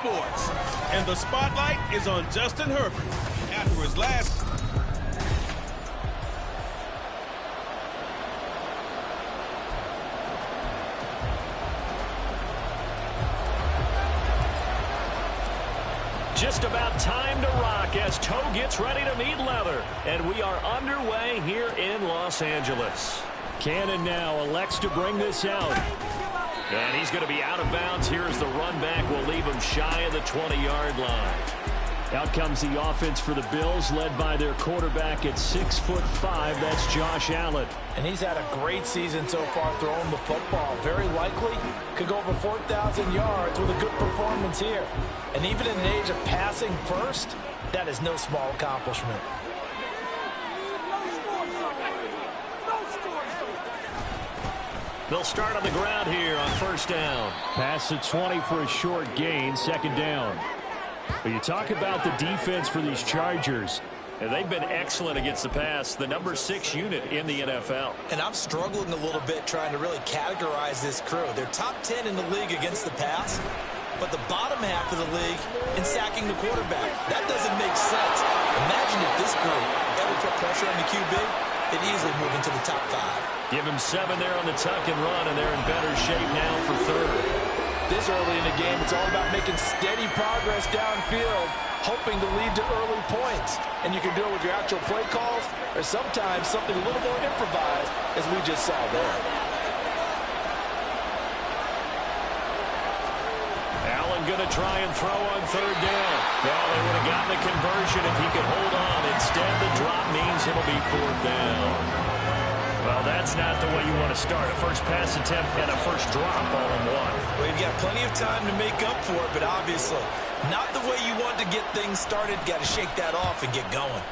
sports. And the spotlight is on Justin Herbert. After his last... Just about time to rock as toe gets ready to meet leather. And we are underway here in Los Angeles. Cannon now elects to bring this out. And he's going to be out of bounds here as the run back will leave him shy of the 20-yard line. Out comes the offense for the Bills, led by their quarterback at 6'5". That's Josh Allen. And he's had a great season so far throwing the football. Very likely could go over 4,000 yards with a good performance here. And even in an age of passing first, that is no small accomplishment. They'll start on the ground here on first down. Pass to 20 for a short gain, second down. But you talk about the defense for these Chargers, and they've been excellent against the pass, the number 6 unit in the NFL. And I'm struggling a little bit trying to really categorize this crew. They're top 10 in the league against the pass, but the bottom half of the league in sacking the quarterback. That doesn't make sense. Imagine if this group ever put pressure on the QB, they'd easily move into the top 5. Give him 7 there on the tuck and run, and they're in better shape now for third. This early in the game, it's all about making steady progress downfield, hoping to lead to early points. And you can do it with your actual play calls, or sometimes something a little more improvised, as we just saw there. Allen going to try and throw on third down. Well, they would have gotten the conversion if he could hold on. Instead, the drop means it'll be fourth down. Well, that's not the way you want to start. A first pass attempt and a first drop all in one. Well, you've got plenty of time to make up for it, but obviously not the way you want to get things started. Got to shake that off and get going.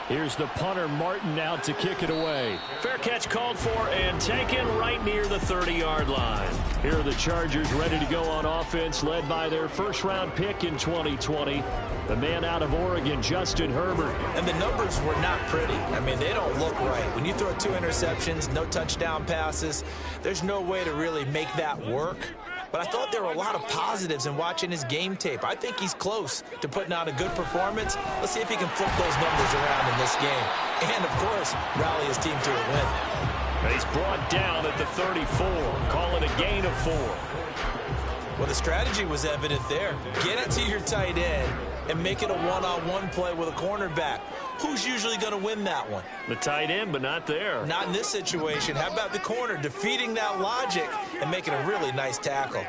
Here's the punter, Martin, out to kick it away. Fair catch called for and taken right near the 30-yard line. Here are the Chargers ready to go on offense, led by their first-round pick in 2020, the man out of Oregon, Justin Herbert. And the numbers were not pretty. I mean, they don't look right. When you throw 2 interceptions, no touchdown passes, there's no way to really make that work. But I thought there were a lot of positives in watching his game tape. I think he's close to putting out a good performance. Let's see if he can flip those numbers around in this game. And, of course, rally his team to a win. He's brought down at the 34. Call it a gain of 4. Well, the strategy was evident there. Get it to your tight end and make it a one-on-one play with a cornerback. Who's usually going to win that one? The tight end, but not there. Not in this situation. How about the corner defeating that logic and making a really nice tackle?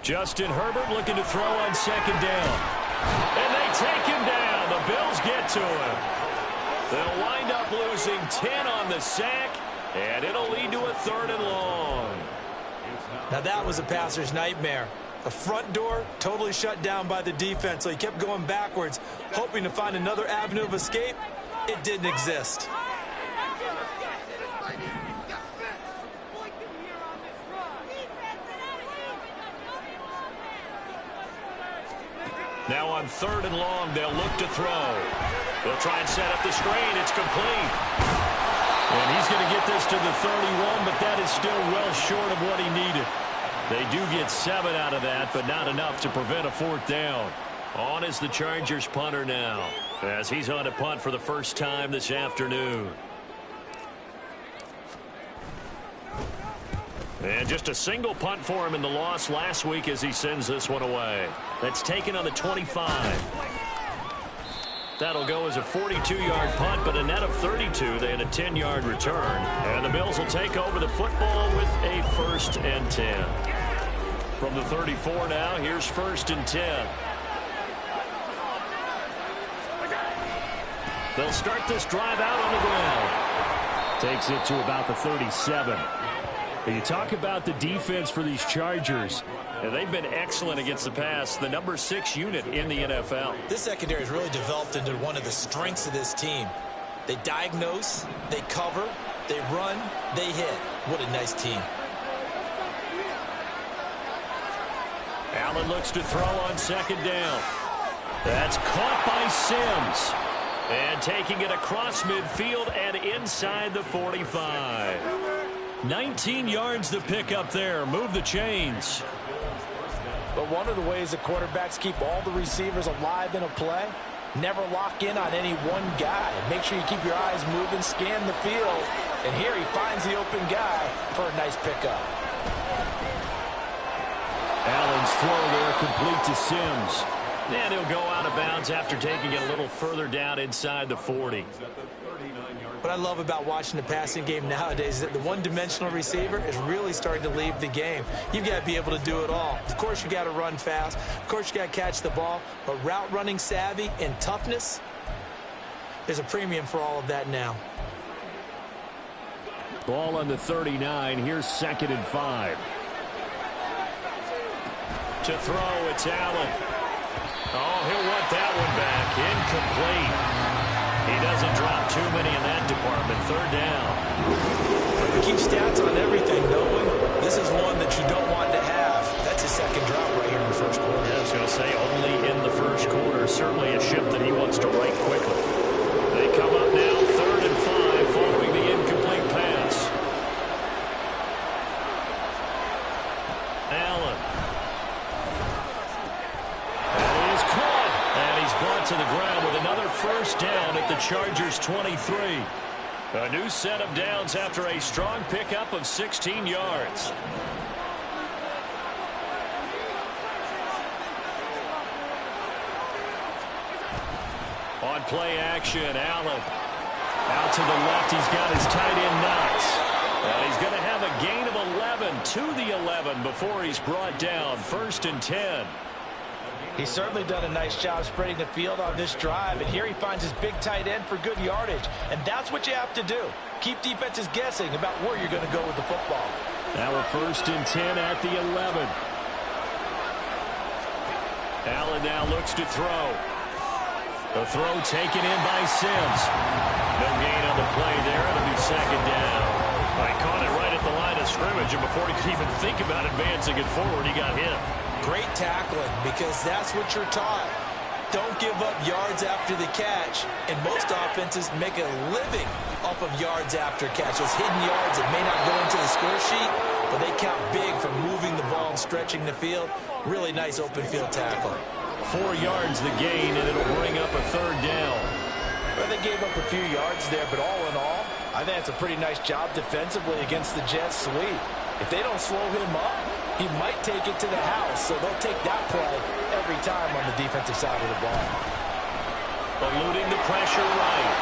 Justin Herbert looking to throw on second down. And they take him down. The Bills get to him. They'll wind up losing 10 on the sack, and it'll lead to a 3rd and long. Now that was a passer's nightmare. The front door totally shut down by the defense, so he kept going backwards, hoping to find another avenue of escape. It didn't exist. Now on 3rd and long, they'll look to throw. They'll try and set up the screen. It's complete. And he's going to get this to the 31, but that is still well short of what he needed. They do get 7 out of that, but not enough to prevent a 4th down. On is the Chargers punter now, as he's on to punt for the first time this afternoon. And just a single punt for him in the loss last week as he sends this one away. That's taken on the 25. That'll go as a 42-yard punt, but a net of 32. They had a 10-yard return. And the Bills will take over the football with a 1st and 10. From the 34 now, here's 1st and 10. They'll start this drive out on the ground. Takes it to about the 37. But you talk about the defense for these Chargers. And they've been excellent against the pass, the number 6 unit in the NFL. This secondary has really developed into one of the strengths of this team. They diagnose, they cover, they run, they hit. What a nice team. Allen looks to throw on second down. That's caught by Sims. And taking it across midfield and inside the 45. 19 yards to pick up there. Move the chains. But one of the ways that quarterbacks keep all the receivers alive in a play, never lock in on any one guy. Make sure you keep your eyes moving, scan the field. And here he finds the open guy for a nice pickup. Allen's throw there complete to Sims. And he'll go out of bounds after taking it a little further down inside the 40. What I love about watching the passing game nowadays is that the one-dimensional receiver is really starting to leave the game. You've got to be able to do it all. Of course, you got to run fast. Of course, you got to catch the ball. But route running savvy and toughness, there's a premium for all of that now. Ball on the 39. Here's 2nd and 5. To throw, it's Allen. Oh, he'll want that one back. Incomplete. He doesn't drop too many in that department. 3rd down. We keep stats on everything, don't we? This is one that you don't want to have. That's his 2nd drop right here in the 1st quarter. Yeah, I was going to say only in the 1st quarter. Certainly a ship that he wants to right quickly. They come up now 3rd and 5 following the incomplete pass. Allen. And he is caught. And he's brought to the ground with another 1st down at the Chargers 23. A new set of downs after a strong pickup of 16 yards. On play action, Allen. Out to the left, he's got his tight end Knox. And he's going to have a gain of 11 to the 11 before he's brought down. 1st and 10. He's certainly done a nice job spreading the field on this drive, and here he finds his big tight end for good yardage. And that's what you have to do. Keep defenses guessing about where you're going to go with the football. Now a 1st and 10 at the 11. Allen now looks to throw. The throw taken in by Sims. No gain on the play there. It'll be 2nd down. He caught it right at the line of scrimmage, and before he could even think about advancing it forward, he got hit. Great tackling, because that's what you're taught. Don't give up yards after the catch, and most offenses make a living off of yards after catch. Those hidden yards that may not go into the score sheet, but they count big for moving the ball and stretching the field. Really nice open field tackle. 4 yards the gain, and it'll bring up a 3rd down. Well, they gave up a few yards there, but all in all, I think it's a pretty nice job defensively against the Jets sweep. If they don't slow him up, he might take it to the house, so they'll take that play every time on the defensive side of the ball. Eluding the pressure right.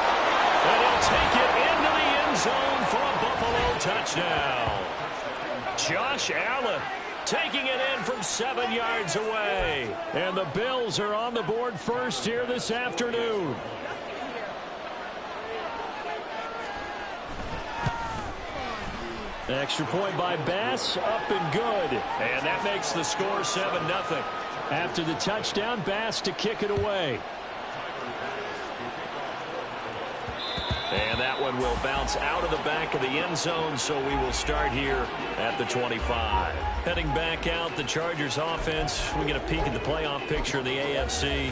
And he'll take it into the end zone for a Buffalo touchdown. Josh Allen taking it in from 7 yards away. And the Bills are on the board first here this afternoon. Extra point by Bass, up and good. And that makes the score 7-0. After the touchdown, Bass to kick it away. And that one will bounce out of the back of the end zone, so we will start here at the 25. Heading back out, the Chargers offense. We get a peek at the playoff picture of the AFC.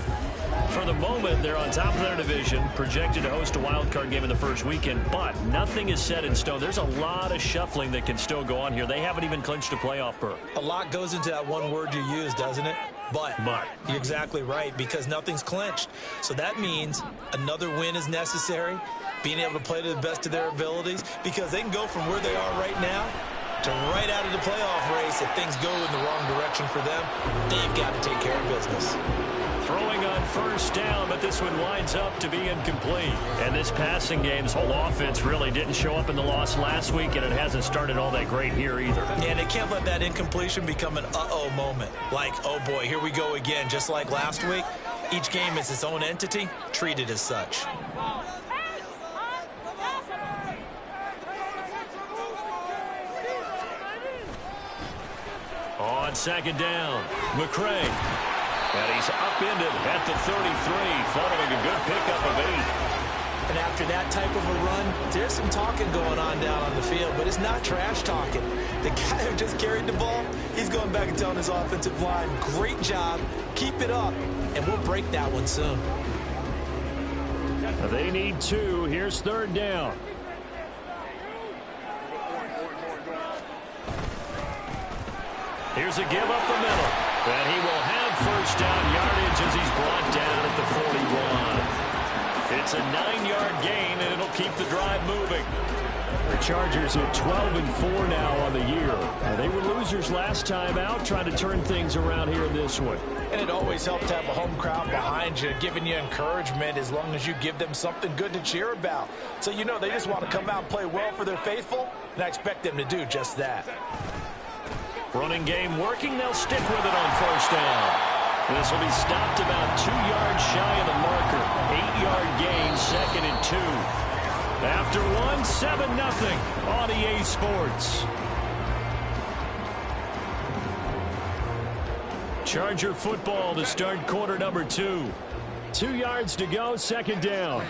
For the moment, they're on top of their division, projected to host a wild card game in the first weekend, but nothing is set in stone. There's a lot of shuffling that can still go on here. They haven't even clinched a playoff berth. A lot goes into that one word you use, doesn't it? But. You're exactly right, because nothing's clinched. So that means another win is necessary, being able to play to the best of their abilities, because they can go from where they are right now to right out of the playoff race. If things go in the wrong direction for them, they've got to take care of business. Throwing on first down, but this one winds up to be incomplete. And this passing game's whole offense really didn't show up in the loss last week, and it hasn't started all that great here either. And they can't let that incompletion become an uh-oh moment. Like, oh boy, here we go again, just like last week. Each game is its own entity, treated as such. On second down, McCray. And he's upended at the 33, following a good pickup of 8. And after that type of a run, there's some talking going on down on the field, but it's not trash talking. The guy who just carried the ball, he's going back and telling his offensive line, great job, keep it up, and we'll break that one soon. They need 2. Here's third down. Here's a give up the middle. And he will have first down yardage as he's brought down at the 41. It's a 9-yard gain, and it'll keep the drive moving. The Chargers at 12-4 now on the year. They were losers last time out, trying to turn things around here in this one. And it always helps to have a home crowd behind you, giving you encouragement as long as you give them something good to cheer about. So you know they just want to come out and play well for their faithful, and I expect them to do just that. Running game working. They'll stick with it on first down. This will be stopped about 2 yards shy of the marker. 8-yard gain, 2nd and 2. After 1, 7-0 on EA Sports. Charger football to start quarter number 2. 2 yards to go, 2nd down.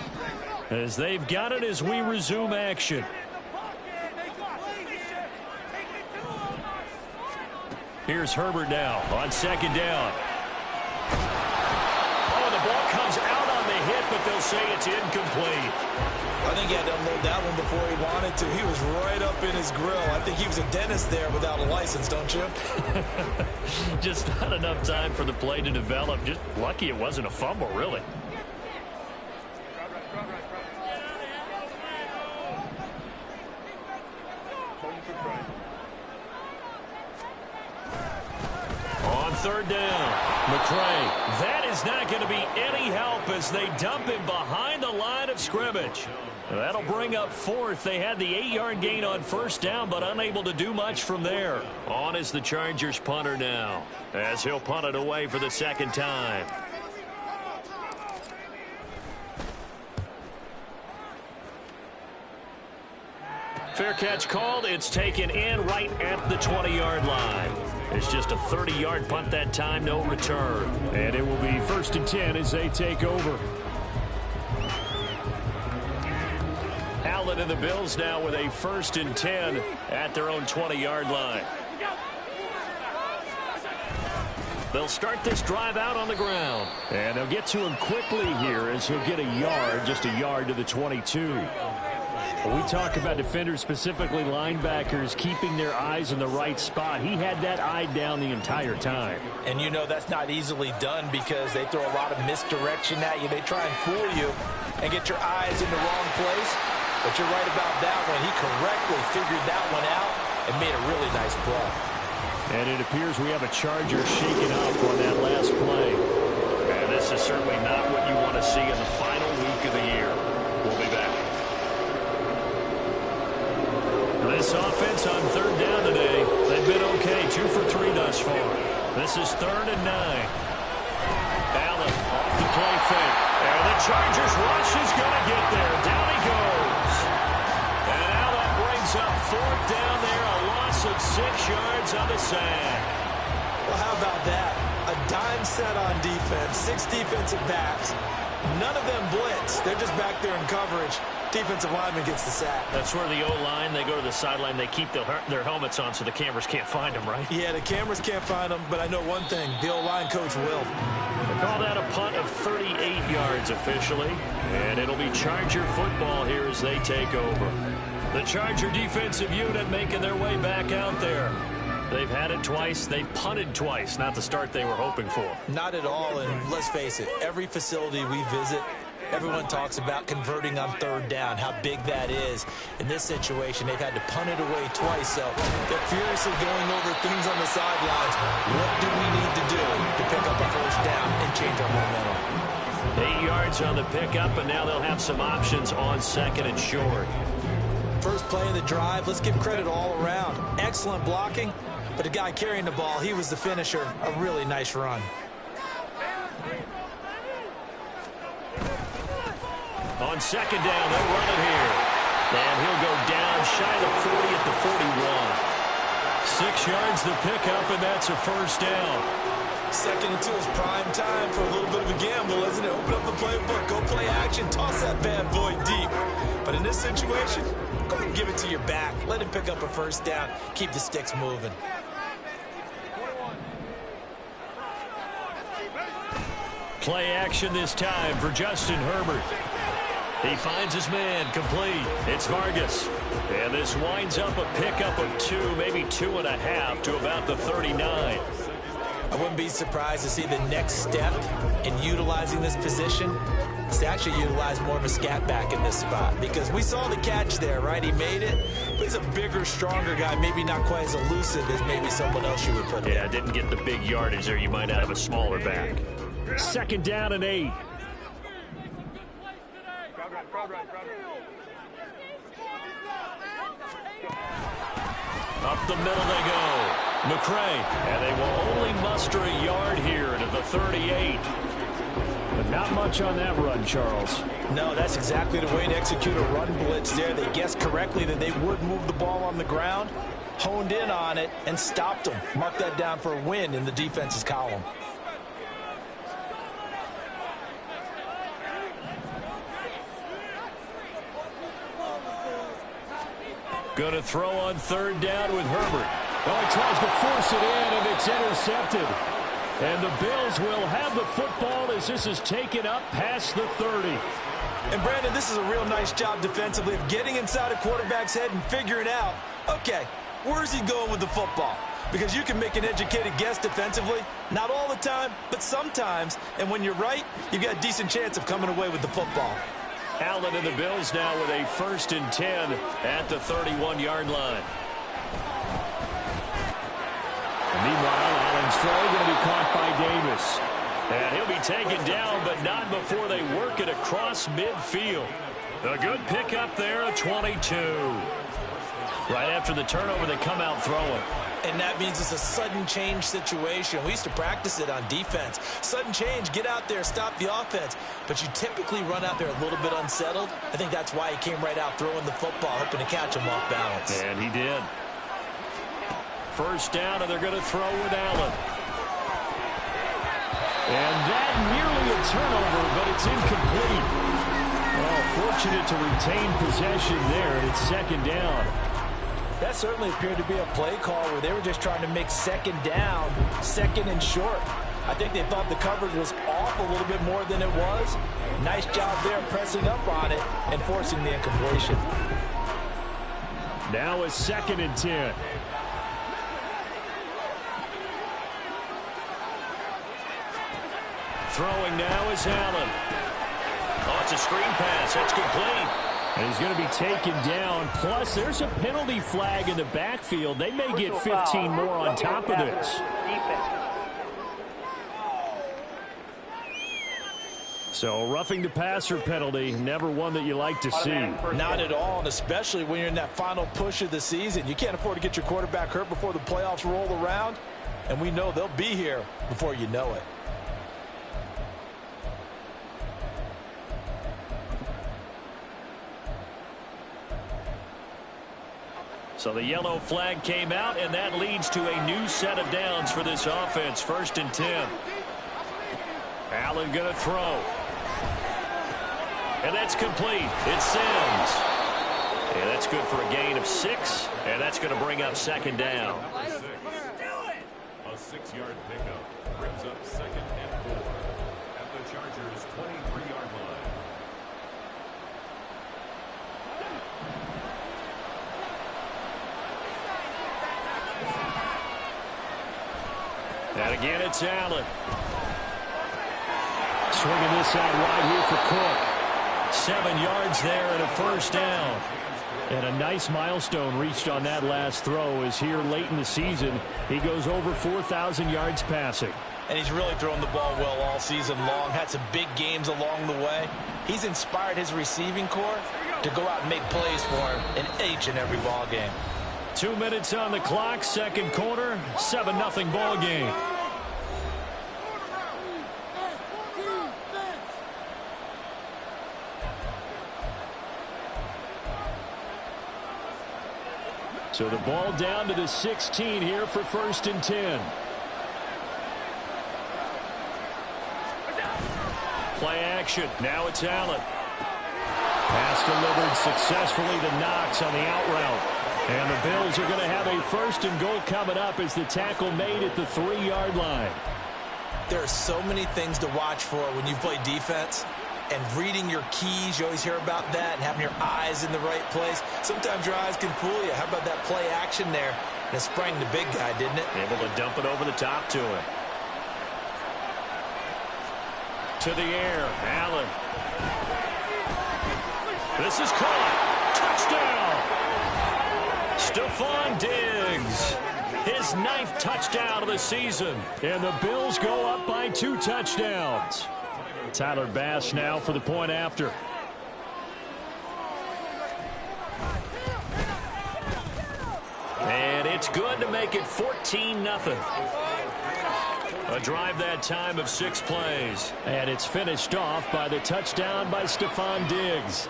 As they've got it as we resume action. Here's Herbert now on 2nd down. Oh, the ball comes out on the hit, but they'll say it's incomplete. I think he had to unload that one before he wanted to. He was right up in his grill. I think he was a dentist there without a license, don't you? Just not enough time for the play to develop. Just lucky it wasn't a fumble, really. On 3rd down, McCray. That is not going to be any help as they dump him behind the line of scrimmage. That'll bring up 4th. They had the 8-yard gain on first down, but unable to do much from there. On is the Chargers punter now, as he'll punt it away for the 2nd time. Fair catch called. It's taken in right at the 20-yard line. It's just a 30-yard punt that time, no return. And it will be 1st and 10 as they take over. Allen and the Bills now with a 1st and 10 at their own 20-yard line. They'll start this drive out on the ground. And they'll get to him quickly here as he'll get a yard, just a yard to the 22. When we talk about defenders, specifically linebackers, keeping their eyes in the right spot, he had that eye down the entire time. And you know that's not easily done because they throw a lot of misdirection at you. They try and fool you and get your eyes in the wrong place. But you're right about that one. He correctly figured that one out and made a really nice play. And it appears we have a Charger shaken up on that last play. And this is certainly not what you want to see in the final week of the year. We'll be back. This offense on 3rd down today, they've been okay, 2 for 3 thus far. This is 3rd and 9. Allen off the play fake. And the Chargers rush is going to get there. Down he goes. And now that brings up 4th down there, a loss of 6 yards on the sack. Well, how about that? A dime set on defense, 6 defensive backs. None of them blitz. They're just back there in coverage. Defensive lineman gets the sack. That's where the O-line, they go to the sideline, they keep their helmets on so the cameras can't find them, right? Yeah, the cameras can't find them, but I know one thing. The O-line coach will. They call that a punt of 38 yards officially, and it'll be Charger football here as they take over. The Charger defensive unit making their way back out there. They've had it twice. They've punted twice. Not the start they were hoping for. Not at all, and let's face it, every facility we visit, everyone talks about converting on 3rd down, how big that is. In this situation, they've had to punt it away twice, so they're furiously going over things on the sidelines. What do we need to do to pick up a 1st down and change our momentum? 8 yards on the pickup, and now they'll have some options on 2nd and short. First play of the drive, let's give credit all around. Excellent blocking, but the guy carrying the ball, he was the finisher. A really nice run. On 2nd down, they'll run it here. And he'll go down shy of the 40 at the 41. 6 yards the pickup, and that's a 1st down. 2nd and 2 is prime time for a little bit of a gamble, isn't it? Open up the playbook, go play action, toss that bad boy deep. But in this situation, go ahead and give it to your back. Let him pick up a 1st down. Keep the sticks moving. Play action this time for Justin Herbert. He finds his man, complete. It's Vargas. And this winds up a pickup of 2, maybe 2.5 to about the 39. I wouldn't be surprised to see the next step in utilizing this position is to actually utilize more of a scat back in this spot, because we saw the catch there, right? He made it, but he's a bigger, stronger guy, maybe not quite as elusive as maybe someone else you would put there. Yeah, didn't get the big yardage there you might out of a smaller back. 2nd down and 8. Up the middle they go. McCray, and they will only muster a yard here to the 38. But not much on that run, Charles. No, that's exactly the way to execute a run blitz there. They guessed correctly that they would move the ball on the ground, honed in on it, and stopped them. Mark that down for a win in the defense's column. Going to throw on 3rd down with Herbert. Oh, he tries to force it in, and it's intercepted. And the Bills will have the football as this is taken up past the 30. And, Brandon, this is a real nice job defensively of getting inside a quarterback's head and figuring out, okay, where's he going with the football? Because you can make an educated guess defensively. Not all the time, but sometimes. And when you're right, you've got a decent chance of coming away with the football. Allen and the Bills now with a 1st and 10 at the 31-yard line. Meanwhile, Allen's throw going to be caught by Davis. And he'll be taken down, but not before they work it across midfield. A good pickup there, a 22. Right after the turnover, they come out throwing. And that means it's a sudden change situation. We used to practice it on defense. Sudden change, get out there, stop the offense. But you typically run out there a little bit unsettled. I think that's why he came right out throwing the football, hoping to catch him off balance. And he did. 1st down, and they're going to throw with Allen. And that nearly a turnover, but it's incomplete. Well, fortunate to retain possession there, and it's 2nd down. That certainly appeared to be a play call where they were just trying to make 2nd down, 2nd and short. I think they thought the coverage was off a little bit more than it was. Nice job there pressing up on it and forcing the incompletion. Now a 2nd and 10. Throwing now is Allen. Oh, it's a screen pass. That's complete. And he's going to be taken down. Plus, there's a penalty flag in the backfield. They may get 15 more on top of this. So, roughing the passer penalty, never one that you like to see. Not at all, and especially when you're in that final push of the season. You can't afford to get your quarterback hurt before the playoffs roll around, and we know they'll be here before you know it. So the yellow flag came out, and that leads to a new set of downs for this offense. 1st and 10. Allen going to throw. And that's complete. It's Sims. Yeah, that's good for a gain of 6, and that's going to bring up 2nd down. A 6-yard pickup brings up 2nd and 4 at the Chargers' 23-yard line. And again, it's Allen. Swinging this out wide here for Cook. 7 yards there and a 1st down. And a nice milestone reached on that last throw is here late in the season. He goes over 4,000 yards passing. And he's really thrown the ball well all season long. Had some big games along the way. He's inspired his receiving corps to go out and make plays for him in each and every ball game. 2 minutes on the clock, 2nd quarter, 7-0 ball game. So the ball down to the 16 here for 1st and 10. Play action. Now it's Allen. Pass delivered successfully to Knox on the out route. And the Bills are going to have a 1st and goal coming up as the tackle made at the 3-yard line. There are so many things to watch for when you play defense. and reading your keys. You always hear about that, and having your eyes in the right place. Sometimes your eyes can fool you. How about that play action there? And it sprang the big guy, didn't it? Able to dump it over the top to him. To the air, Allen. This is caught. Touchdown. Stephon Diggs. His 9th touchdown of the season. And the Bills go up by 2 touchdowns. Tyler Bass now for the point after. And it's good to make it 14-0. A drive that time of 6 plays. And it's finished off by the touchdown by Stephon Diggs.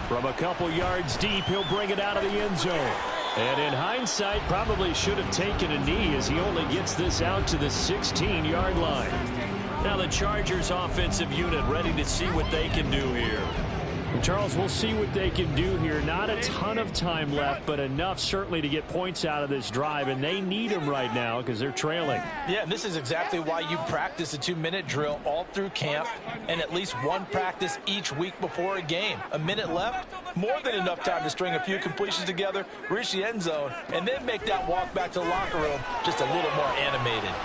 From a couple yards deep, he'll bring it out of the end zone. And in hindsight, probably should have taken a knee as he only gets this out to the 16-yard line. Now the Chargers offensive unit ready to see what they can do here. Charles, we'll see what they can do here. Not a ton of time left, but enough certainly to get points out of this drive, and they need them right now because they're trailing. Yeah, and this is exactly why you practice a 2-minute drill all through camp and at least one practice each week before a game. A minute left, more than enough time to string a few completions together, reach the end zone, and then make that walk back to the locker room just a little more animated.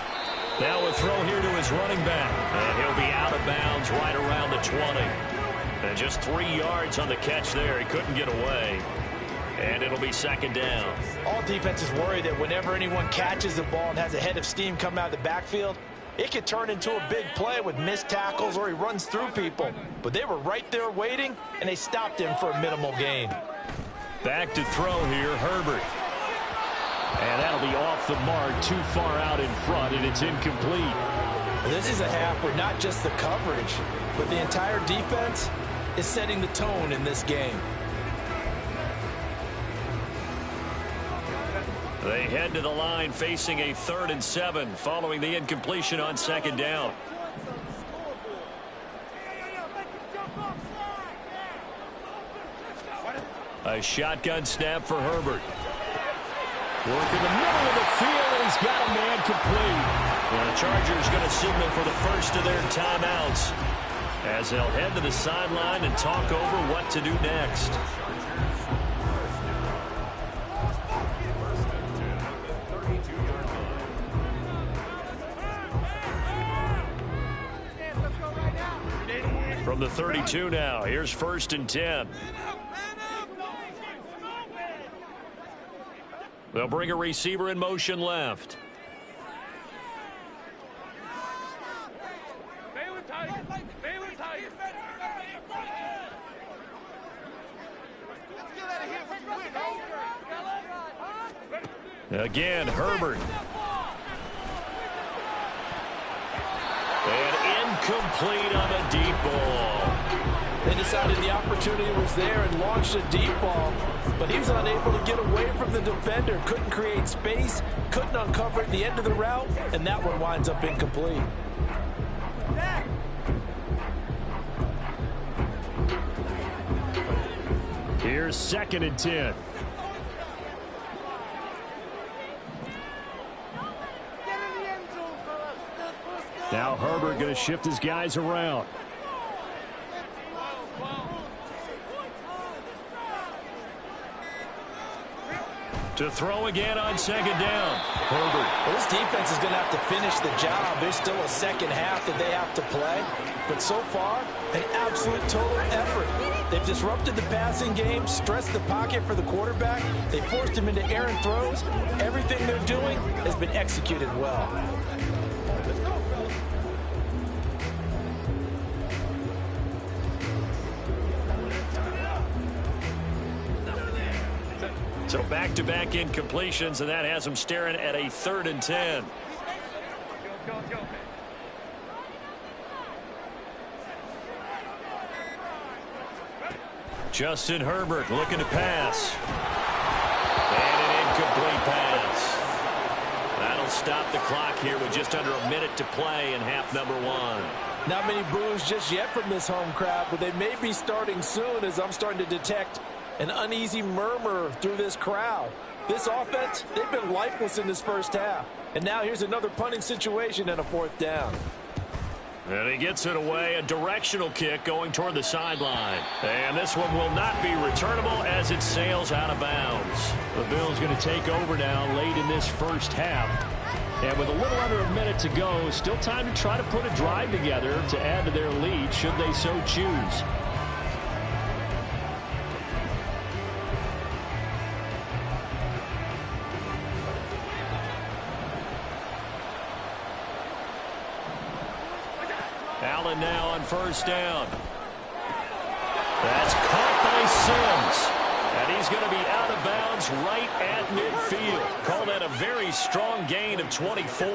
Now a throw here to his running back, and he'll be out of bounds right around the 20. And just 3 yards on the catch there. He couldn't get away. And it'll be 2nd down. All defenses worry that whenever anyone catches the ball and has a head of steam come out of the backfield, it could turn into a big play with missed tackles or he runs through people. But they were right there waiting, and they stopped him for a minimal gain. Back to throw here, Herbert. And that'll be off the mark, too far out in front, and it's incomplete. This is a half where not just the coverage, but the entire defense is setting the tone in this game. They head to the line facing a 3rd and 7 following the incompletion on 2nd down. A shotgun snap for Herbert. Work in the middle of the field, and he's got a man complete. Well, the Chargers going to signal for the first of their timeouts as they'll head to the sideline and talk over what to do next. From the 32 now, here's 1st and 10. They'll bring a receiver in motion left. Again, Herbert. And incomplete on a deep ball. They decided the opportunity was there and launched a deep ball, but he was unable to get away from the defender. Couldn't create space, couldn't uncover at the end of the route, and that one winds up incomplete. Here's 2nd and 10. Now Herbert going to shift his guys around. To throw again on 2nd down. Herbert. Well, this defense is going to have to finish the job. There's still a second half that they have to play. But so far, an absolute total effort. They've disrupted the passing game, stressed the pocket for the quarterback. They forced him into errant throws. Everything they're doing has been executed well. So back-to-back incompletions, and that has them staring at a 3rd and 10. Justin Herbert looking to pass. And an incomplete pass. That'll stop the clock here with just under a minute to play in half number 1. Not many boos just yet from this home crowd, but they may be starting soon as I'm starting to detect an uneasy murmur through this crowd. This offense, they've been lifeless in this first half. And now here's another punting situation and a 4th down. And he gets it away, a directional kick going toward the sideline. And this one will not be returnable as it sails out of bounds. The Bills going to take over now late in this first half. And with a little under a minute to go, still time to try to put a drive together to add to their lead should they so choose. Allen now on 1st down. That's caught by Sims. And he's going to be out of bounds right at midfield. Call that a very strong gain of 24.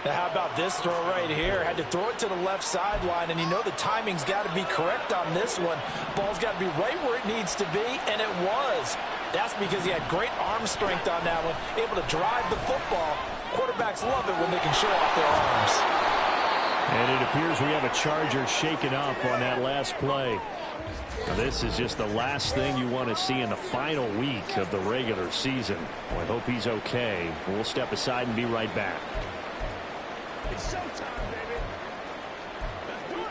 Now how about this throw right here? Had to throw it to the left sideline, and you know the timing's got to be correct on this one. Ball's got to be right where it needs to be, and it was. That's because he had great arm strength on that one, able to drive the football. Quarterbacks love it when they can show off their arms. And it appears we have a Charger shaken up on that last play. Now, this is just the last thing you want to see in the final week of the regular season. Well, I hope he's okay. We'll step aside and be right back. It's showtime, baby.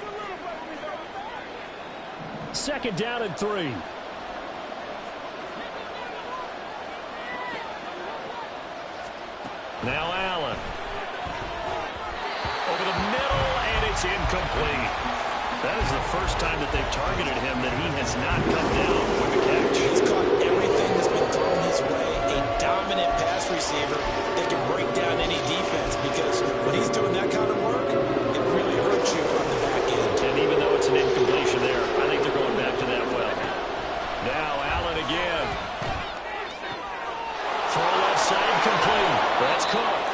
2nd down and 3. Now Allen. Over the middle, and it's incomplete. That is the first time that they've targeted him that he has not come down with a catch. He's caught everything that's been thrown his way. A dominant pass receiver that can break down any defense, because when he's doing that kind of work, it really hurts you on the back end. And even though it's an incompletion there, I think they're going back to that well. Now Allen again. Throw left side complete. That's caught.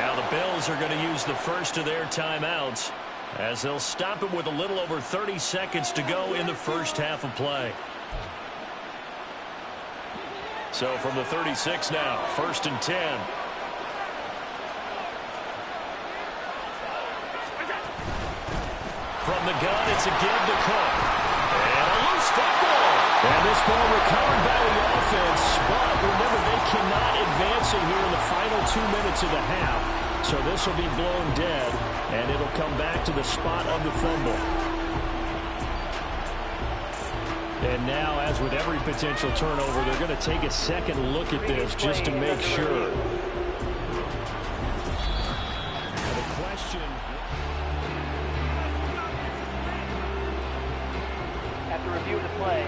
Now the Bills are going to use the first of their timeouts as they'll stop it with a little over 30 seconds to go in the first half of play. So from the 36 now, 1st and 10. From the gun, it's a give to Cook. And a loose football. And this ball recovered by the offense, but remember, they cannot advance it here in the final 2 minutes of the half. So this will be blown dead, and it'll come back to the spot of the fumble. And now, as with every potential turnover, they're going to take a second look at this just to make sure. The question. After review of the play,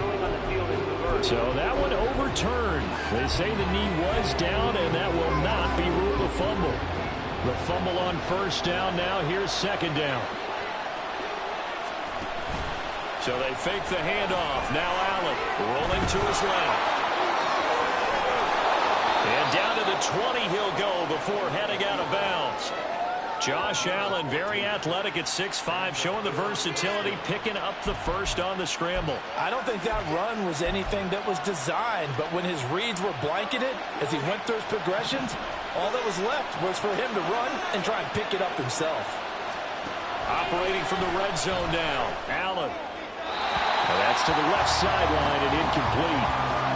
ruling on the field is reversed. So that one overturned. They say the knee was down, and that will not be ruled a fumble. The fumble on 1st down. Now here's 2nd down. So they fake the handoff. Now Allen rolling to his left. And down to the 20 he'll go before heading out of bounds. Josh Allen, very athletic at 6'5", showing the versatility, picking up the first on the scramble. I don't think that run was anything that was designed, but when his reads were blanketed as he went through his progressions, all that was left was for him to run and try and pick it up himself. Operating from the red zone now, Allen. Now that's to the left sideline and incomplete.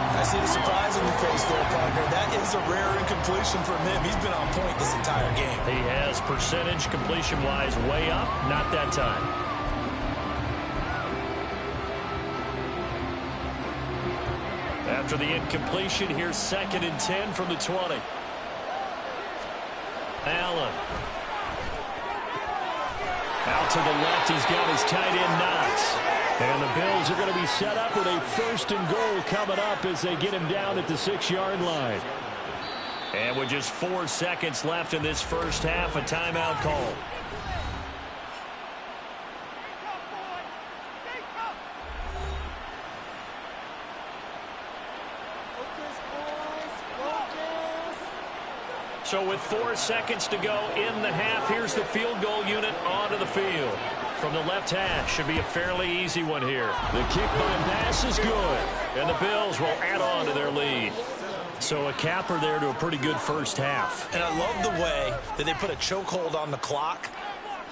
I see the surprise in your face there, partner. That is a rare incompletion from him. He's been on point this entire game. He has percentage completion-wise way up, not that time. After the incompletion, here's 2nd and 10 from the 20. Allen. Out to the left, he's got his tight end Knox. And the Bills are going to be set up with a 1st and goal coming up as they get him down at the 6-yard line. And with just 4 seconds left in this first half, a timeout call. So with 4 seconds to go in the half, here's the field goal unit onto the field. From the left hash, should be a fairly easy one here. The kick by pass is good. And the Bills will add on to their lead. So a capper there to a pretty good first half. And I love the way that they put a chokehold on the clock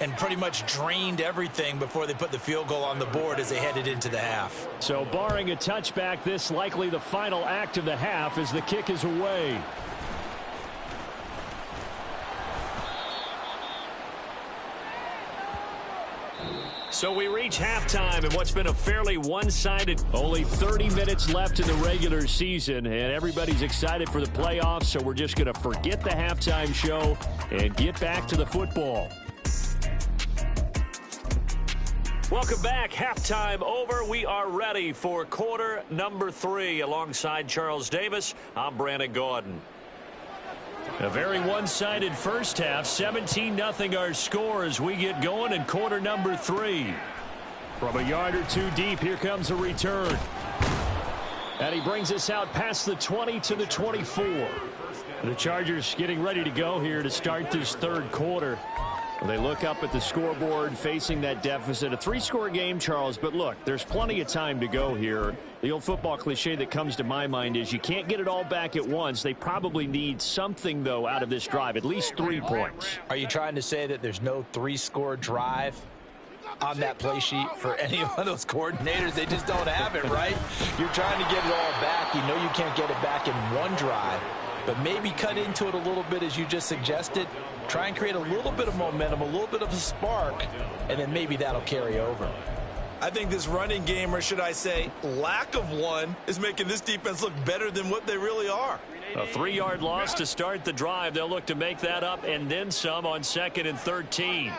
and pretty much drained everything before they put the field goal on the board as they headed into the half. So barring a touchback, this likely the final act of the half as the kick is away. So we reach halftime in what's been a fairly one-sided. Only 30 minutes left in the regular season, and everybody's excited for the playoffs, so we're just going to forget the halftime show and get back to the football. Welcome back. Halftime over. We are ready for quarter number 3. Alongside Charles Davis, I'm Brandon Gordon. A very one-sided first half. 17-0 our score as we get going in quarter number 3. From a yard or two deep, here comes a return. And he brings us out past the 20 to the 24. The Chargers getting ready to go here to start this third quarter. They look up at the scoreboard facing that deficit. A 3-score game, Charles, but look, there's plenty of time to go here. The old football cliche that comes to my mind is you can't get it all back at once. They probably need something, though, out of this drive, at least 3 points. Are you trying to say that there's no 3-score drive on that play sheet for any of those coordinators? They just don't have it, right? You're trying to get it all back. You know you can't get it back in one drive, but maybe cut into it a little bit as you just suggested. Try and create a little bit of momentum, a little bit of a spark, and then maybe that'll carry over. I think this running game, or should I say lack of one, is making this defense look better than what they really are. A 3-yard loss to start the drive. They'll look to make that up and then some on 2nd and 13.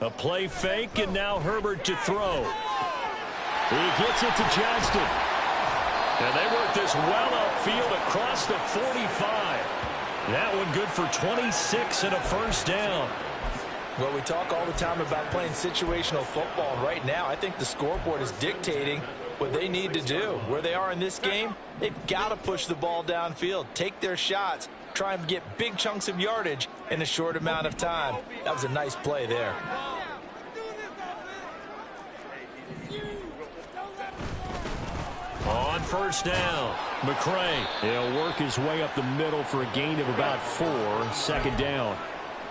A play fake, and now Herbert to throw. He gets it to Johnston. And they work this well upfield across the 45. That one good for 26 and a first down. Well, we talk all the time about playing situational football. Right now, I think the scoreboard is dictating what they need to do. Where they are in this game, they've got to push the ball downfield, take their shots, try and get big chunks of yardage in a short amount of time. That was a nice play there. On first down, McCray. He'll work his way up the middle for a gain of about 4. 2nd down.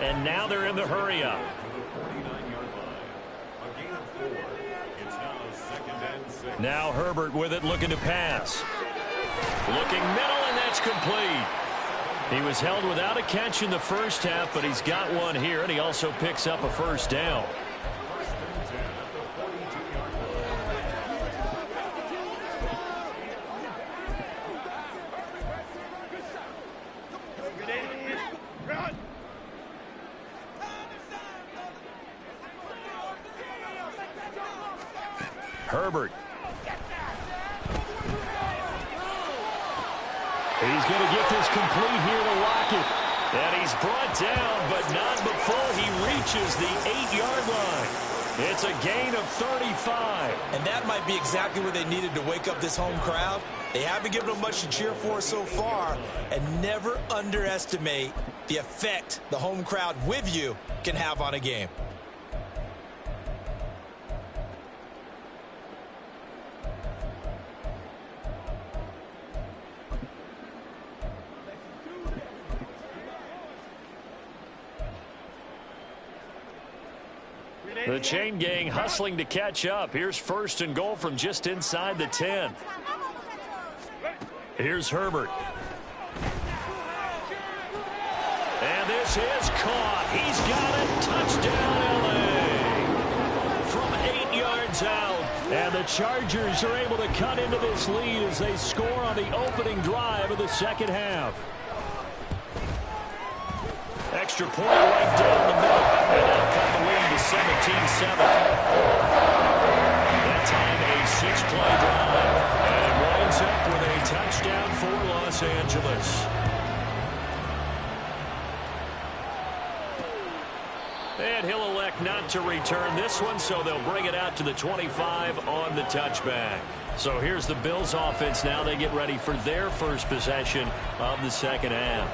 And now they're in the hurry-up. Now Herbert with it, looking to pass. Looking middle, and that's complete. He was held without a catch in the first half, but he's got one here, and he also picks up a first down. Herbert. He's going to get this complete here to Lockett. And he's brought down, but not before he reaches the 8-yard line. It's a gain of 35. And that might be exactly what they needed to wake up this home crowd. They haven't given them much to cheer for so far. And never underestimate the effect the home crowd with you can have on a game. The chain gang hustling to catch up. Here's 1st and goal from just inside the 10. Here's Herbert. And this is caught. He's got it. Touchdown, LA. From 8 yards out. And the Chargers are able to cut into this lead as they score on the opening drive of the second half. Extra point right down the middle. And they'll cut the lead to 17-7. That time a 6-play drive. And it winds up with a touchdown for Los Angeles. And he'll elect not to return this one, so they'll bring it out to the 25 on the touchback. So here's the Bills offense now. They get ready for their first possession of the second half.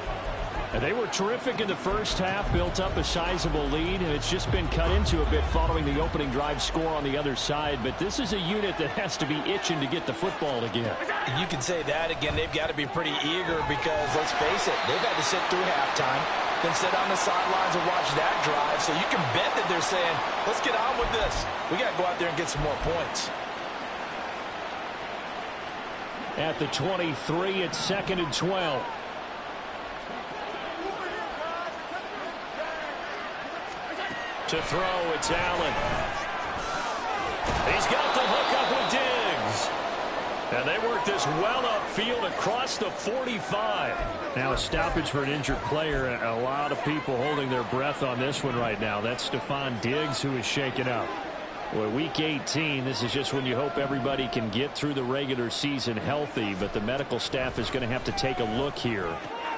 And they were terrific in the first half, built up a sizable lead, and it's just been cut into a bit following the opening drive score on the other side. But this is a unit that has to be itching to get the football again. You can say that again. They've got to be pretty eager because, let's face it, they've had to sit through halftime, then sit on the sidelines and watch that drive. So you can bet that they're saying, let's get on with this. We got to go out there and get some more points. At the 23, it's 2nd and 12. To throw, it's Allen. He's got the hook up with Diggs. And they work this well upfield across the 45. Now a stoppage for an injured player. A lot of people holding their breath on this one right now. That's Stephon Diggs who is shaken up. Well, week 18, this is just when you hope everybody can get through the regular season healthy, but the medical staff is going to have to take a look here,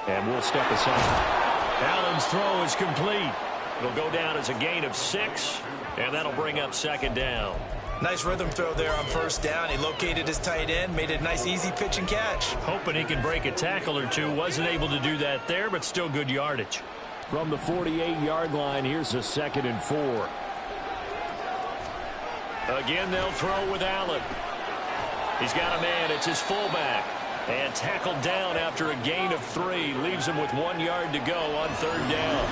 and we'll step aside. Allen's throw is complete. It'll go down as a gain of 6, and that'll bring up second down. Nice rhythm throw there on first down. He located his tight end, made it a nice easy pitch and catch. Hoping he can break a tackle or two. Wasn't able to do that there, but still good yardage. From the 48-yard line, here's a 2nd and 4. Again, they'll throw with Allen. He's got a man. It's his fullback. And tackled down after a gain of 3. Leaves him with 1 yard to go on third down.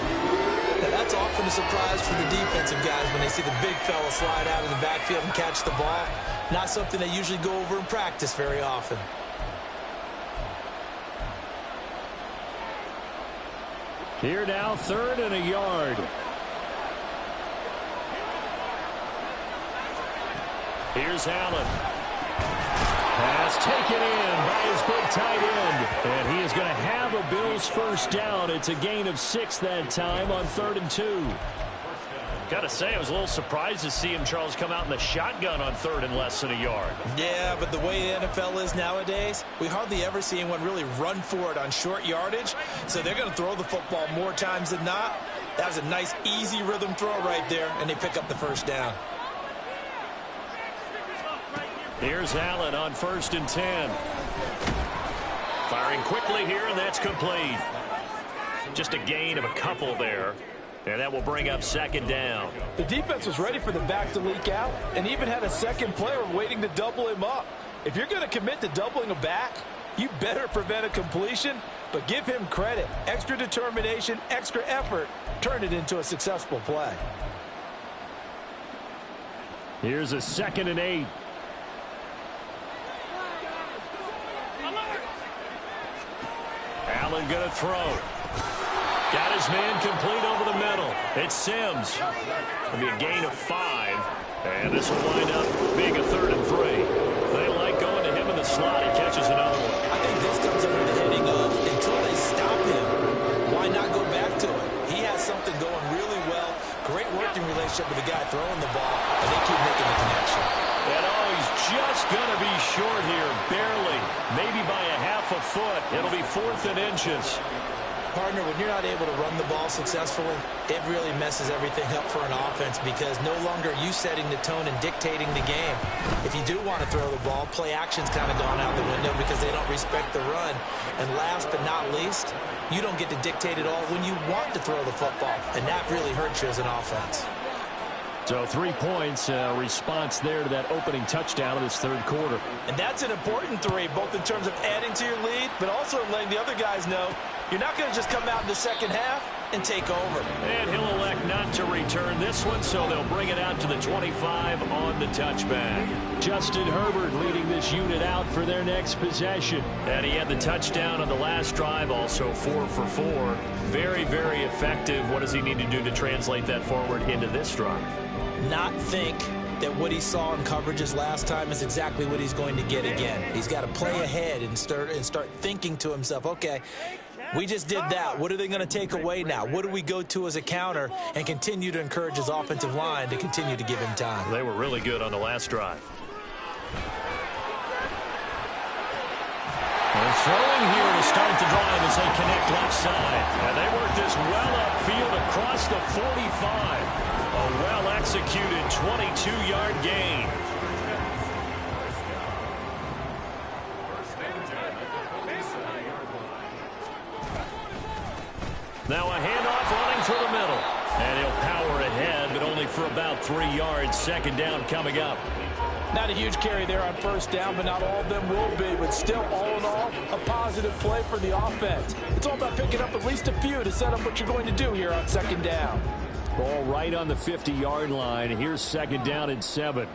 Now that's often a surprise for the defensive guys when they see the big fella slide out of the backfield and catch the ball. Not something they usually go over in practice very often. Here now, 3rd and a yard. Here's Allen. Pass taken in by his big tight end. And he is going to have a Bills first down. It's a gain of 6 that time on 3rd and 2. Got to say, I was a little surprised to see him, Charles, come out in the shotgun on 3rd and less than a yard. Yeah, but the way the NFL is nowadays, we hardly ever see anyone really run for it on short yardage. So they're going to throw the football more times than not. That was a nice, easy rhythm throw right there, and they pick up the first down. Here's Allen on 1st and 10. Firing quickly here, and that's complete. Just a gain of a couple there. And that will bring up second down. The defense was ready for the back to leak out and even had a second player waiting to double him up. If you're going to commit to doubling a back, you better prevent a completion, but give him credit. Extra determination, extra effort, turn it into a successful play. Here's a 2nd and 8. Allen going to throw. Got his man complete over the middle. It's Sims. It'll be a gain of 5. And this will wind up being a 3rd and 3. They like going to him in the slot. He catches another one. I think this comes under the heading of until they stop him, why not go back to it? He has something going really well. Great working relationship with the guy throwing the ball, and they keep making the connection. And he's just going to be short here, barely. Maybe by a half a foot. It'll be 4th and inches. Partner, when you're not able to run the ball successfully, it really messes everything up for an offense because no longer are you setting the tone and dictating the game. If you do want to throw the ball, play action's kind of gone out the window because they don't respect the run. And last but not least, you don't get to dictate it all when you want to throw the football, and that really hurts you as an offense. So 3 points, response there to that opening touchdown of this 3rd quarter. And that's an important 3, both in terms of adding to your lead, but also letting the other guys know you're not going to just come out in the second half and take over. And he'll elect not to return this one, so they'll bring it out to the 25 on the touchback. Justin Herbert leading this unit out for their next possession. And he had the touchdown on the last drive, also 4 for 4. Very, very effective. What does he need to do to translate that forward into this drive? Not think that what he saw in coverages last time is exactly what he's going to get again. He's got to play ahead and start thinking to himself, okay, we just did that. What are they going to take away now? What do we go to as a counter? And continue to encourage his offensive line to continue to give him time. They were really good on the last drive. They're throwing here to start the drive as they connect left side. And they work this well upfield across the 45. A well-executed 22-yard gain. Now a handoff running through the middle. And he'll power ahead, but only for about 3 yards. Second down coming up. Not a huge carry there on first down, but not all of them will be. But still, all in all, a positive play for the offense. It's all about picking up at least a few to set up what you're going to do here on second down. Ball right on the 50-yard line. Here's second down and 7.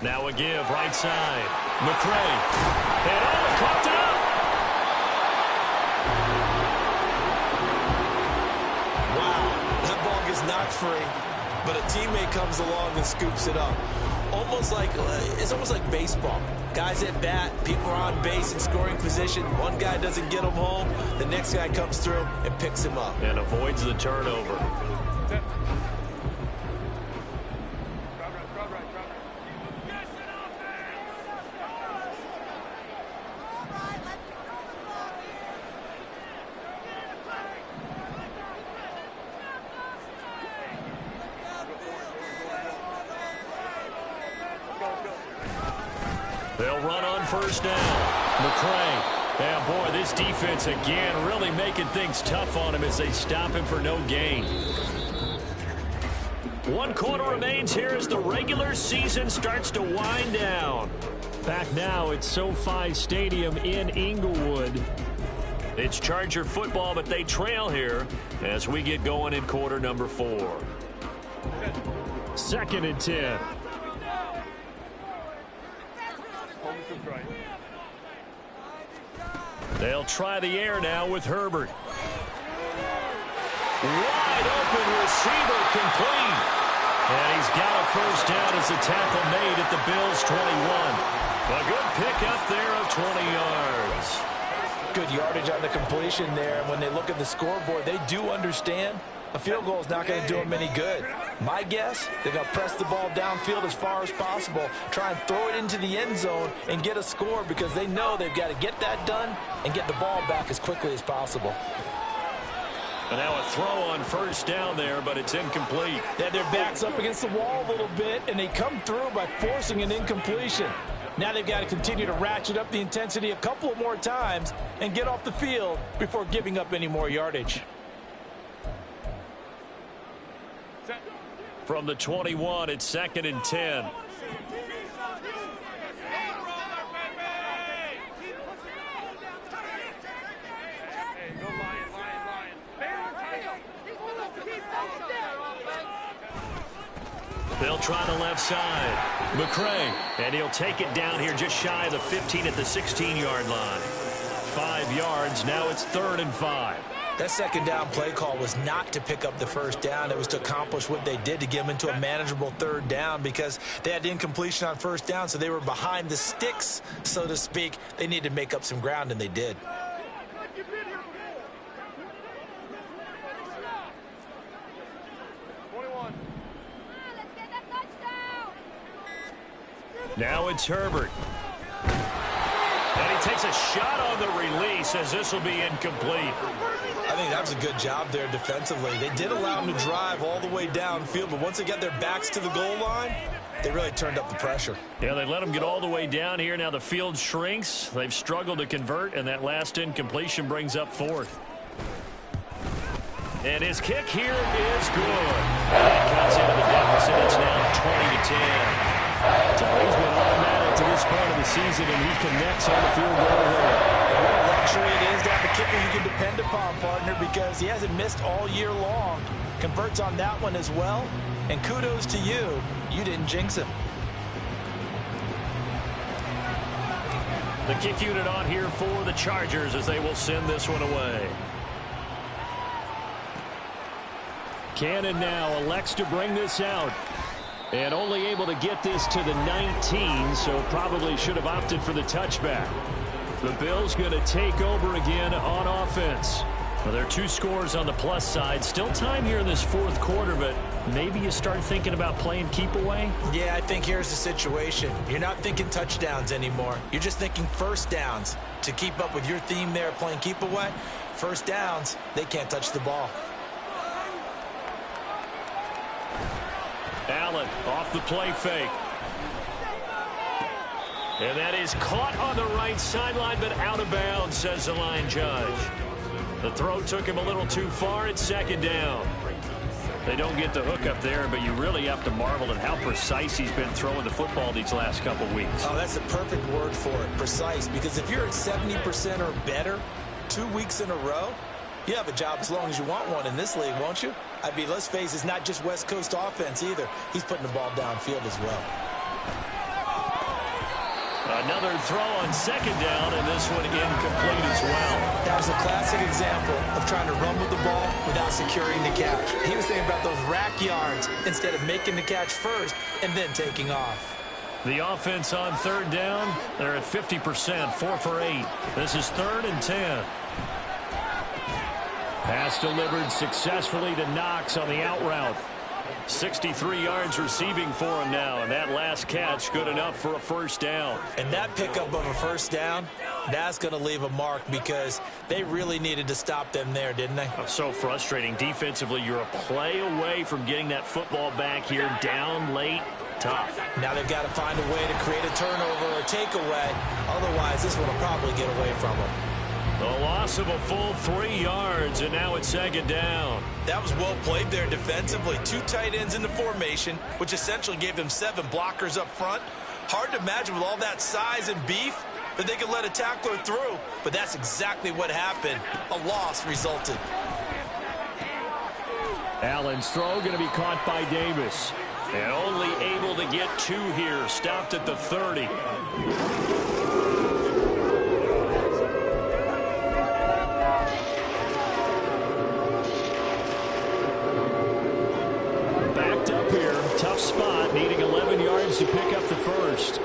Now a give right side. McCray. And caught it up. breaks free, but a teammate comes along and scoops it up. It's almost like baseball. Guys at bat, people are on base in scoring position. One guy doesn't get him home. The next guy comes through and picks him up. And avoids the turnover. They'll run on first down. McCray. Yeah, boy, this defense again really making things tough on him as they stop him for no gain. 1 quarter remains here as the regular season starts to wind down. Back now at SoFi Stadium in Inglewood. It's Charger football, but they trail here as we get going in quarter number 4. 2nd and 10. They'll try the air now with Herbert. Wide open receiver complete. And he's got a first down as the tackle made at the Bills' 21. A good pickup there of 20 yards. Good yardage on the completion there. And when they look at the scoreboard, they do understand a field goal is not going to do them any good. My guess, they're going to press the ball downfield as far as possible, try and throw it into the end zone and get a score because they know they've got to get that done and get the ball back as quickly as possible. And now a throw on first down there, but it's incomplete. Yeah, their back's up against the wall a little bit, and they come through by forcing an incompletion. Now they've got to continue to ratchet up the intensity a couple of more times and get off the field before giving up any more yardage. From the 21, it's 2nd and 10. They'll try the left side. McCray, and he'll take it down here just shy of the 15 at the 16-yard line. 5 yards, now it's 3rd and 5. That second down play call was not to pick up the first down. It was to accomplish what they did to get them into a manageable 3rd down because they had incompletion on first down, so they were behind the sticks, so to speak. They needed to make up some ground, and they did. Now it's Herbert. And he takes a shot on the release as this will be incomplete. I think that was a good job there defensively. They did allow them to drive all the way downfield, but once they got their backs to the goal line, they really turned up the pressure. Yeah, they let them get all the way down here. Now the field shrinks. They've struggled to convert, and that last incompletion brings up 4th. And his kick here is good. And cuts into the deficit. It's now 20-10. He's been automatic to this point of the season, and he connects on the field goal there. And what a luxury it is to have a kicker you can depend upon, partner, because he hasn't missed all year long. Converts on that one as well. And kudos to you. You didn't jinx him. The kick unit on here for the Chargers as they will send this one away. Cannon now elects to bring this out. And only able to get this to the 19, so probably should have opted for the touchback. The Bills going to take over again on offense. Well, there are 2 scores on the plus side. Still time here in this 4th quarter, but maybe you start thinking about playing keep away? Yeah, I think here's the situation. You're not thinking touchdowns anymore. You're just thinking first downs. To keep up with your theme there, playing keep away, first downs, they can't touch the ball. Allen off the play fake. And that is caught on the right sideline, but out of bounds, says the line judge. The throw took him a little too far. It's 2nd down. They don't get the hook up there, but you really have to marvel at how precise he's been throwing the football these last couple weeks. Oh, that's the perfect word for it, precise, because if you're at 70% or better 2 weeks in a row, you have a job as long as you want one in this league, won't you? I mean, let's face it, it's not just West Coast offense either. He's putting the ball downfield as well. Another throw on second down, and this one incomplete as well. That was a classic example of trying to run with the ball without securing the catch. He was thinking about those rack yards instead of making the catch first and then taking off. The offense on third down, they're at 50%, 4 for 8. This is 3rd and 10. Pass delivered successfully to Knox on the out route. 63 yards receiving for him now, and that last catch good enough for a first down. And that pickup of a first down, that's going to leave a mark because they really needed to stop them there, didn't they? Oh, so frustrating. Defensively, you're a play away from getting that football back here down late. Tough. Now they've got to find a way to create a turnover or a takeaway. Otherwise, this one will probably get away from them. The loss of a full 3 yards, and now it's second down. That was well played there defensively. 2 tight ends in the formation, which essentially gave them 7 blockers up front. Hard to imagine with all that size and beef that they could let a tackler through, but that's exactly what happened. A loss resulted. Allen's throw going to be caught by Davis. And only able to get 2 here. Stopped at the 30. Backed up here. Tough spot. Needing 11 yards to pick up the first.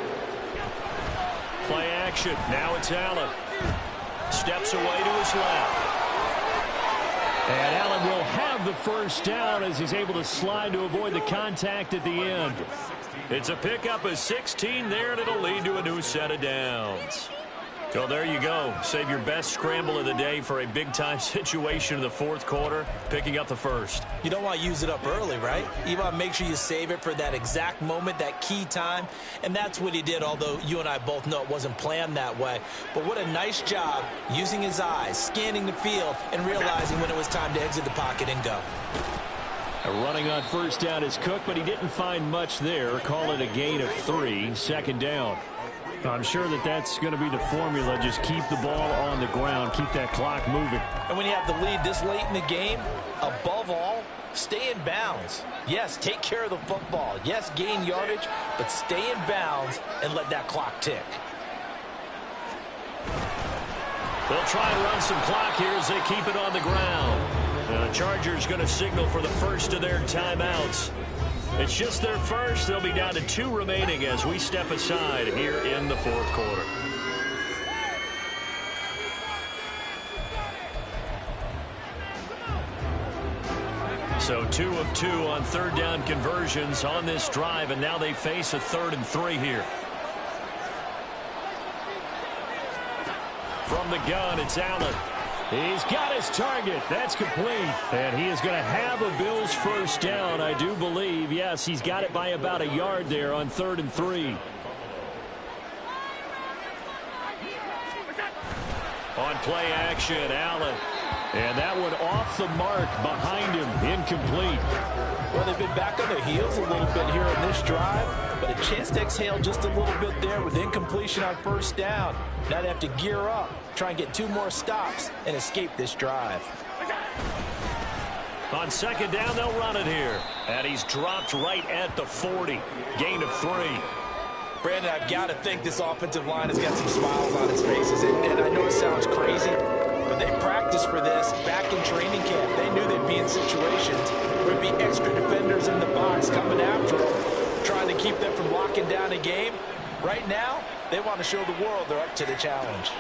Play action. Now it's Allen. Steps away to his left. And Allen will have the first down as he's able to slide to avoid the contact at the end. It's a pickup of 16 there, and it'll lead to a new set of downs. So there you go. Save your best scramble of the day for a big-time situation in the 4th quarter, picking up the first. You don't want to use it up early, right? You want to make sure you save it for that exact moment, that key time. And that's what he did, although you and I both know it wasn't planned that way. But what a nice job using his eyes, scanning the field, and realizing when it was time to exit the pocket and go. Running on first down is Cook, but he didn't find much there. Call it a gain of 3, second down. I'm sure that that's going to be the formula. Just keep the ball on the ground. Keep that clock moving. And when you have the lead this late in the game, above all, stay in bounds. Yes, take care of the football. Yes, gain yardage, but stay in bounds and let that clock tick. They'll try and run some clock here as they keep it on the ground. The Chargers going to signal for the first of their timeouts. It's just their first. They'll be down to 2 remaining as we step aside here in the 4th quarter. So 2 of 2 on third down conversions on this drive, and now they face a 3rd and 3 here. From the gun, it's Allen. He's got his target. That's complete. And he is going to have a Bills first down, I do believe. Yes, he's got it by about a yard there on 3rd and 3. On play action, Allen. And that one off the mark behind him. Incomplete. Well, they've been back on their heels a little bit here in this drive, but a chance to exhale just a little bit there with incompletion on first down. Now they have to gear up, try and get 2 more stops, and escape this drive. On second down, they'll run it here. And he's dropped right at the 40. Gain of 3. Brandon, I've got to think this offensive line has got some smiles on its faces. And I know it sounds crazy, but they practiced for this back in training camp. They knew they'd be in situations where there'd be extra defenders in the box coming after them, trying to keep them from locking down a game. Right now, they want to show the world they're up to the challenge.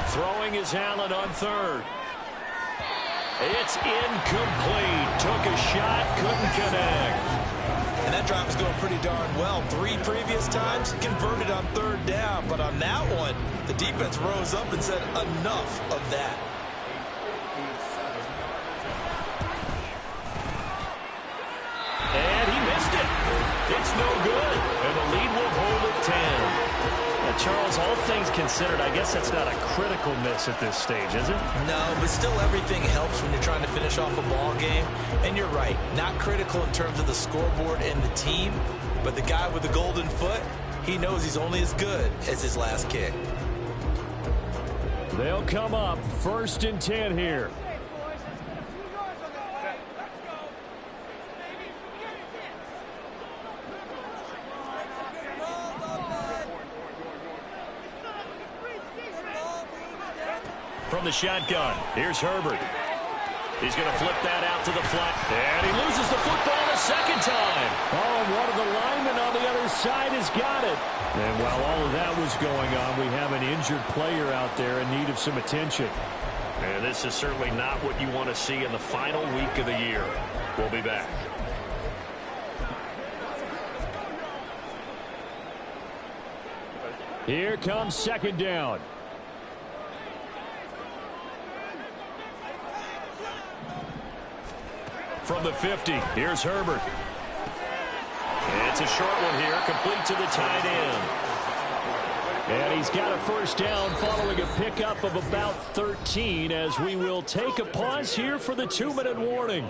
Throwing is Allen on 3rd. It's incomplete. Took a shot, couldn't connect. And that drive is going pretty darn well. 3 previous times, converted on 3rd down. But on that one, the defense rose up and said enough of that. And he missed it. It's no good. And the lead will hold at 10. Charles, all things considered, I guess that's not a critical miss at this stage, is it? No, but still everything helps when you're trying to finish off a ball game. And you're right, not critical in terms of the scoreboard and the team, but the guy with the golden foot, he knows he's only as good as his last kick. They'll come up 1st and 10 here. from the shotgun. Here's Herbert. He's going to flip that out to the flat. And he loses the football a second time. Oh, and one of the linemen on the other side has got it. And while all of that was going on, we have an injured player out there in need of some attention. And this is certainly not what you want to see in the final week of the year. We'll be back. Here comes second down. From the 50, here's Herbert. It's a short one here, complete to the tight end. And he's got a first down following a pickup of about 13 as we will take a pause here for the 2-minute warning.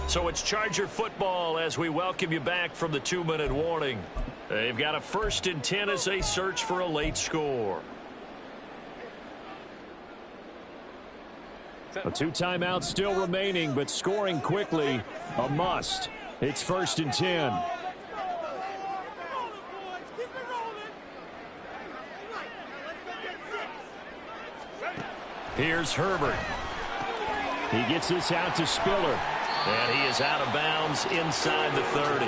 So it's Charger football as we welcome you back from the 2-minute warning. They've got a 1st and 10 as they search for a late score. 2 timeouts still remaining, but scoring quickly, a must. It's 1st and 10. Here's Herbert. He gets this out to Spiller. And he is out of bounds inside the 30.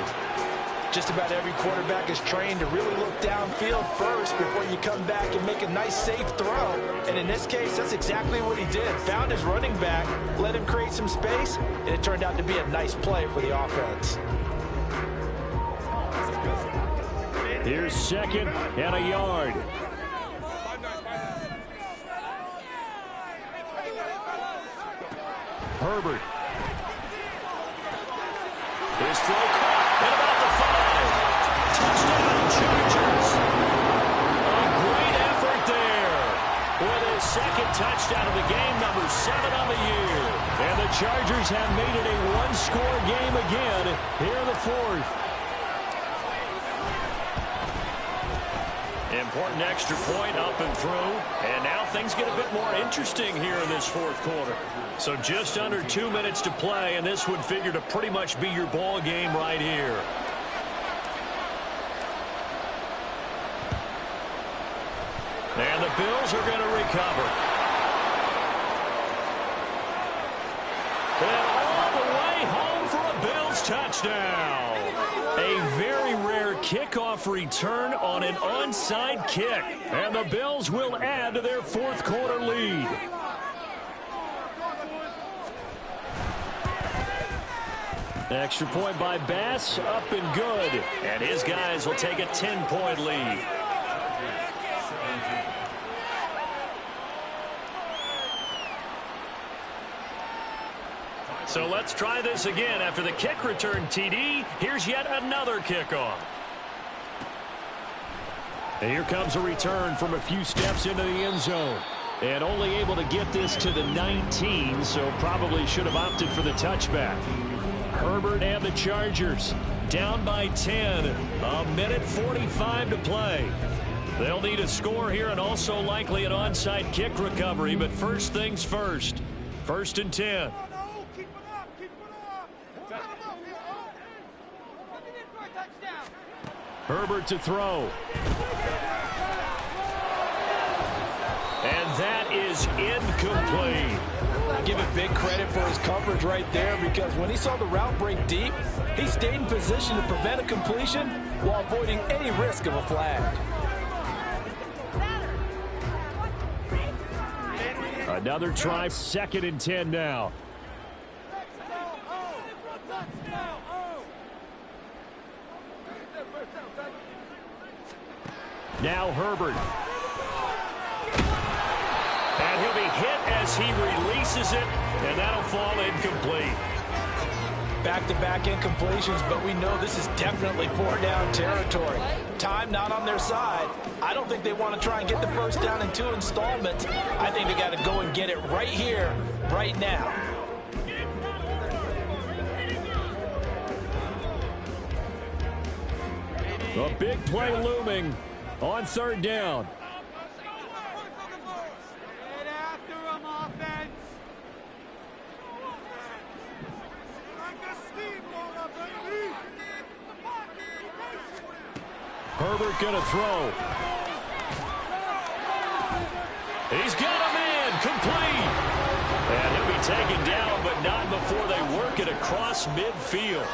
Just about every quarterback is trained to really look downfield first before you come back and make a nice, safe throw. And in this case, that's exactly what he did. Found his running back, let him create some space, and it turned out to be a nice play for the offense. Here's 2nd and a yard. Herbert. His throw caught at about the 5. Touchdown, Chargers. A great effort there. With his 2nd touchdown of the game, number 7 on the year. And the Chargers have made it a 1-score game again here in the 4th. Important extra point up and through. And now things get a bit more interesting here in this 4th quarter. So just under 2 minutes to play, and this would figure to pretty much be your ball game right here. And the Bills are going to recover. And all the way home for a Bills touchdown. A very rare kickoff return on an onside kick. And the Bills will add to their 4th quarter lead. Extra point by Bass, up and good. And his guys will take a 10-point lead. So let's try this again. After the kick return TD, here's yet another kickoff. And here comes a return from a few steps into the end zone. And only able to get this to the 19, so probably should have opted for the touchback. Herbert and the Chargers down by 10. A minute 45 to play. They'll need a score here and also likely an onside kick recovery. But first things first. 1st and 10. Herbert to throw. And that is incomplete. Give it big credit for his coverage right there, because when he saw the route break deep, he stayed in position to prevent a completion while avoiding any risk of a flag. Another try, 2nd and 10 now. Now Herbert. And he'll be hit as he releases it, and that'll fall incomplete. Back-to-back incompletions, but we know this is definitely 4-down territory. Time not on their side. I don't think they want to try and get the first down in 2 installments. I think they got to go and get it right here, right now. A big play looming on 3rd down. Herbert going to throw. He's got a man. complete. And he'll be taken down, but not before they work it across midfield.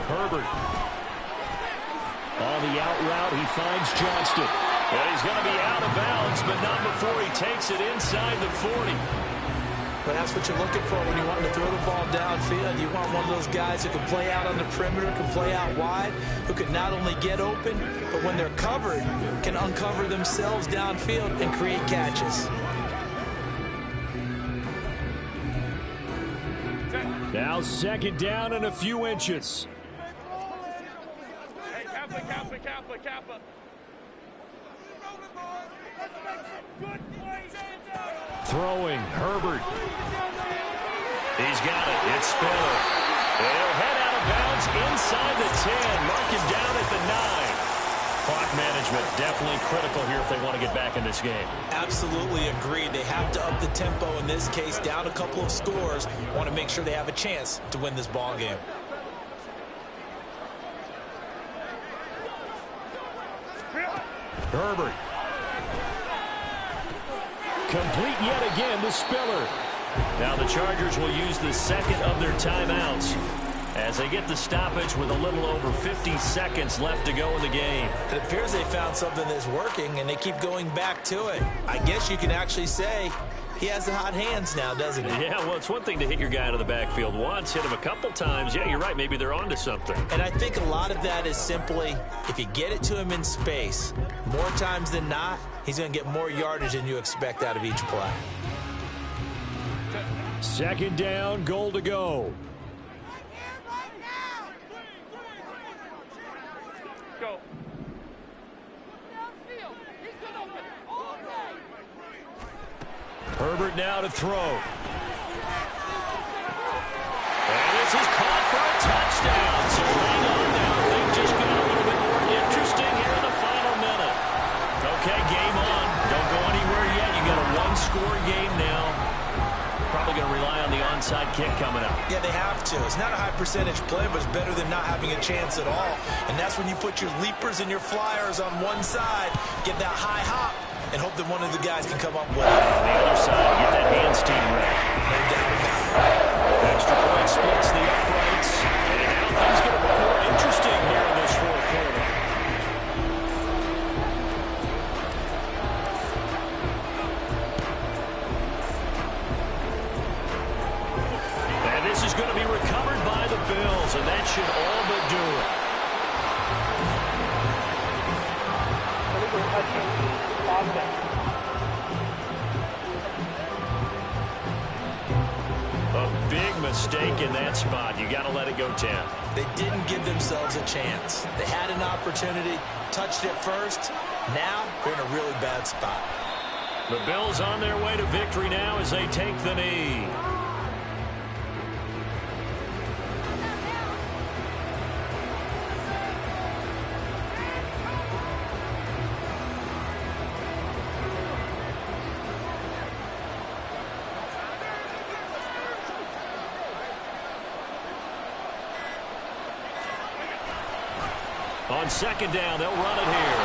Herbert. On the out route, he finds Johnston. And he's going to be out of bounds, but not before he takes it inside the 40. But that's what you're looking for when you want to throw the ball downfield. You want one of those guys who can play out on the perimeter, can play out wide, who can not only get open, but when they're covered, can uncover themselves downfield and create catches. Now 2nd down and a few inches. Hey, Kappa. Throwing, Herbert. He's got it. It's Spiller. They'll head out of bounds inside the 10. Mark him down at the 9. Clock management definitely critical here if they want to get back in this game. Absolutely agreed. They have to up the tempo in this case, down a couple of scores. Want to make sure they have a chance to win this ball game. Herbert. Complete yet again to Spiller. Now the Chargers will use the 2nd of their timeouts as they get the stoppage with a little over 50 seconds left to go in the game. It appears they found something that's working, and they keep going back to it. I guess you can actually say he has the hot hands now, doesn't he? Yeah, well, it's one thing to hit your guy out of the backfield once, hit him a couple times. Yeah, you're right. Maybe they're onto something. And I think a lot of that is simply if you get it to him in space, more times than not, he's going to get more yardage than you expect out of each play. 2nd down, goal to go. Go. Herbert now to throw. And this is caught for a touchdown. So hang on now. Things just got a little bit more interesting here in the final minute. Okay, game on. Don't go anywhere yet. You got a one-score game now. Probably going to rely on the onside kick coming up. Yeah, they have to. It's not a high percentage play, but it's better than not having a chance at all. And that's when you put your leapers and your flyers on one side, get that high hop, and hope that one of the guys can come up with it. On the other side, get that hands team ready. No doubt about it. Extra point splits the uprights. And now things get a bit more interesting here in this 4th quarter. And this is going to be recovered by the Bills, and that should all but do it. A big mistake in that spot. You got to let it go 10. They didn't give themselves a chance. They had an opportunity, touched it first. Now they're in a really bad spot. The Bills on their way to victory now as they take the knee. On 2nd down, they'll run it here.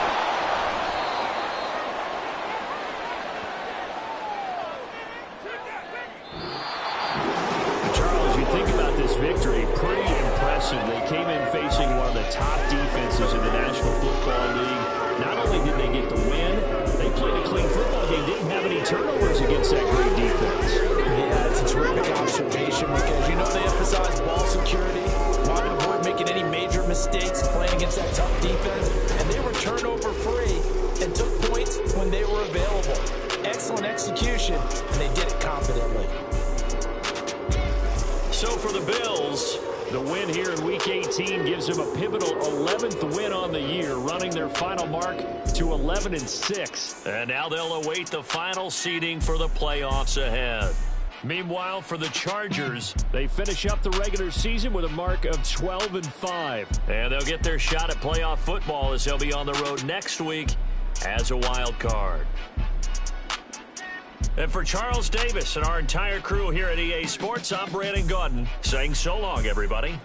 Charles, you think about this victory, pretty impressive. They came in facing one of the top defenses in the National Football League. Not only did they get the win, they played a clean football game, didn't have any turnovers against that great defense. Yeah, it's a terrific observation because, you know, they emphasize ball security, want to avoid making any major mistakes playing against that tough defense, and they were turnover-free and took points when they were available. Excellent execution, and they did it confidently. So for the Bills, the win here in Week 18 gives them a pivotal 11th win on the year, running their final mark to 11-6. And now they'll await the final seeding for the playoffs ahead. Meanwhile, for the Chargers, they finish up the regular season with a mark of 12-5. And they'll get their shot at playoff football as they'll be on the road next week as a wild card. And for Charles Davis and our entire crew here at EA Sports, I'm Brandon Gaudin saying so long, everybody.